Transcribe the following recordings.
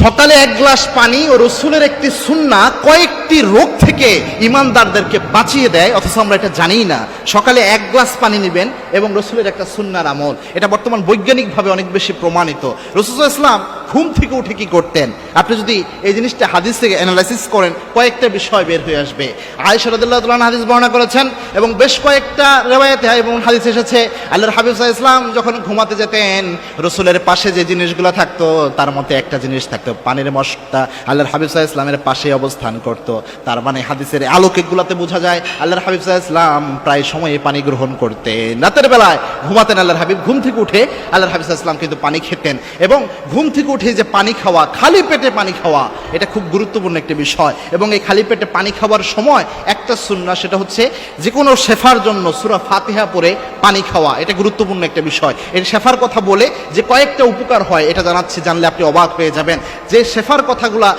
সকালে এক গ্লাস পানি ও রসুলের একটি সুন্নাহ কয়েকটি রোগ থেকে ইমানদারদেরকে বাঁচিয়ে দেয়, অথচ আমরা এটা জানিই না। সকালে এক গ্লাস পানি নেবেন এবং রসুলের একটা সুন্নাহর আমল, এটা বর্তমান বৈজ্ঞানিকভাবে অনেক বেশি প্রমাণিত। রাসূল সাল্লাল্লাহু আলাইহি ওয়াসাল্লাম ঘুম থেকে উঠে কি করতেন, আপনি যদি এই জিনিসটা হাদিস থেকে অ্যানালাইসিস করেন কয়েকটা বিষয় বের হয়ে আসবে। আয়েশা রাদিয়াল্লাহু তাআলা হাদিস বর্ণনা করেছেন এবং বেশ কয়েকটা রিওয়ায়াতে এবং হাদিস এসেছে, আল্লাহর হাবিব সাল্লাল্লাহু আলাইহি ওয়াসাল্লাম যখন ঘুমাতে যেতেন রসুলের পাশে যে জিনিসগুলো থাকতো তার মধ্যে একটা জিনিস থাকতো, পানির মশকটা আল্লাহর হাবিব সাল্লাল্লাহু আলাইহি ওয়াসাল্লামের পাশে অবস্থান করত। তার মানে হাদিসের আলোকগুলোতে বোঝা যায় আল্লাহর হাবিব সাল্লাল্লাহু আলাইহি ওয়াসাল্লাম প্রায় সময়ে পানি গ্রহণ করতেন। রাতের বেলায় ঘুমাতেন আল্লাহর হাবিব, ঘুম থেকে উঠে আল্লাহর হাবিব সাল্লাল্লাহু আলাইহি ওয়াসাল্লাম কিন্তু পানি খেতেন। এবং ঘুম থেকে উঠে যে পানি খাওয়া, খালি পেটে পানি খাওয়া, এটা খুব গুরুত্বপূর্ণ একটি বিষয়। এবং এই খালি পেটে পানি খাওয়ার সময় একটা সুন্নাহ, সেটা হচ্ছে যে কোনো শেফার জন্য সূরা ফাতিহা পড়ে পানি খাওয়া, এটা গুরুত্বপূর্ণ একটা বিষয়। এই শেফার কথা বলে যে কয়েকটা উপকার হয় এটা জানাচ্ছি, জানলে আপনি অবাক হয়ে যাবেন। যে শেফার কথাগুলা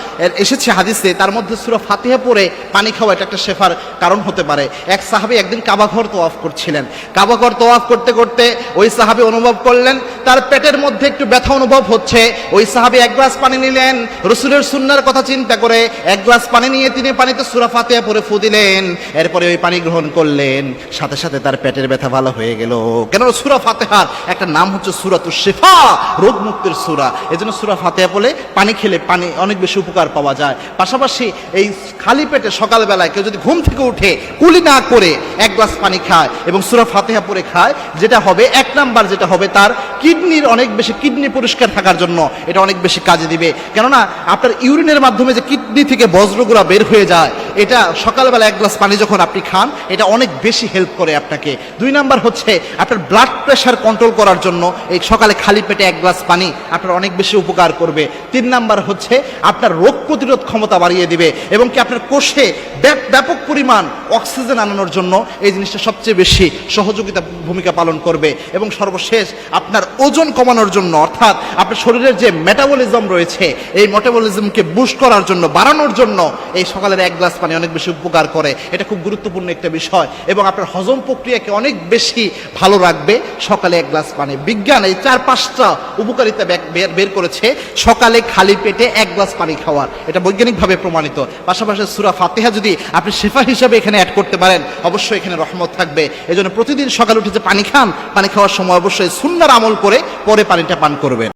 এসেছে হাদিসে তার মধ্যে সূরা ফাতিহা পড়ে পানি খাওয়া এটা একটা শেফার কারণ হতে পারে। এক সাহাবী একদিন কাবাঘর তওয়াফ করছিলেন, কাবাঘর তওয়াফ করতে করতে ওই সাহাবী অনুভব করলেন তার পেটের মধ্যে একটু ব্যথা অনুভব হচ্ছে। ওই সাহাবী এক গ্লাস পানি নিলেন, রসুলের সুন্নাহর কথা চিন্তা করে এক গ্লাস পানি নিয়ে তিনি পানিতে সূরা ফাতিহা পড়ে ফু দিলেন, এরপরে ওই পানি গ্রহণ করলেন, সাথে সাথে তার পেটের ব্যথা ভালো হয়ে গেল। কেন? সূরা ফাতিহার একটা নাম হচ্ছে সূরাতুশ শিফা, রোগ মুক্তির সূরা। এজন্য সূরা ফাতিহা পড়লে পানি খেলে পানি অনেক বেশি উপকার পাওয়া যায়। পাশাপাশি এই খালি পেটে সকালবেলায় কেউ যদি ঘুম থেকে উঠে কুলি না করে এক গ্লাস পানি খায় এবং সূরা ফাতিহা পড়ে খায়, যেটা হবে এক নাম্বার, যেটা হবে তার কিডনির অনেক বেশি, কিডনি পরিষ্কার থাকার জন্য এটা অনেক বেশি কাজে দিবে। কেননা আপনার ইউরিনের মাধ্যমে যে কিডনি থেকে বজ্রগুলো বের হয়ে যায়, এটা সকালবেলা এক গ্লাস পানি যখন আপনি খান এটা অনেক বেশি হেল্প করে আপনাকে। দুই নাম্বার হচ্ছে আপনার ব্লাড প্রেশার কন্ট্রোল করার জন্য এই সকালে খালি পেটে এক গ্লাস পানি আপনার অনেক বেশি উপকার করবে। তিন নাম্বার হচ্ছে আপনার রোগ প্রতিরোধ ক্ষমতা বাড়িয়ে দিবে এবং কি আপনার কোষে ব্যাপক পরিমাণ অক্সিজেন আনানোর জন্য এই জিনিসটা সবচেয়ে বেশি সহযোগিতা ভূমিকা পালন করবে। এবং সর্বশেষ আপনার ওজন কমানোর জন্য, অর্থাৎ আপনার শরীরের যে মেটাবলিজম রয়েছে এই মেটাবলিজমকে বুস্ট করার জন্য, বাড়ানোর জন্য এই সকালের এক গ্লাস পানি অনেক বেশি উপকার করে। এটা খুব গুরুত্বপূর্ণ একটা বিষয় এবং আপনার হজম প্রক্রিয়াকে অনেক বেশি ভালো রাখবে সকালে এক গ্লাস পানি। বিজ্ঞান এই 4-5টা উপকারিতা বের করেছে সকালে খালি পেটে এক গ্লাস পানি খাওয়ার, এটা বৈজ্ঞানিকভাবে প্রমাণিত। পাশাপাশি সূরা ফাতিহা যদি আপনি শিফা হিসাবে এখানে অ্যাড করতে পারেন অবশ্যই এখানে রহমত থাকবে। এজন্য প্রতিদিন সকালে উঠে যে পানি খান, পানি খাওয়ার সময় অবশ্যই সুন্নাহর আমল করে পরে পানিটা পান করবেন।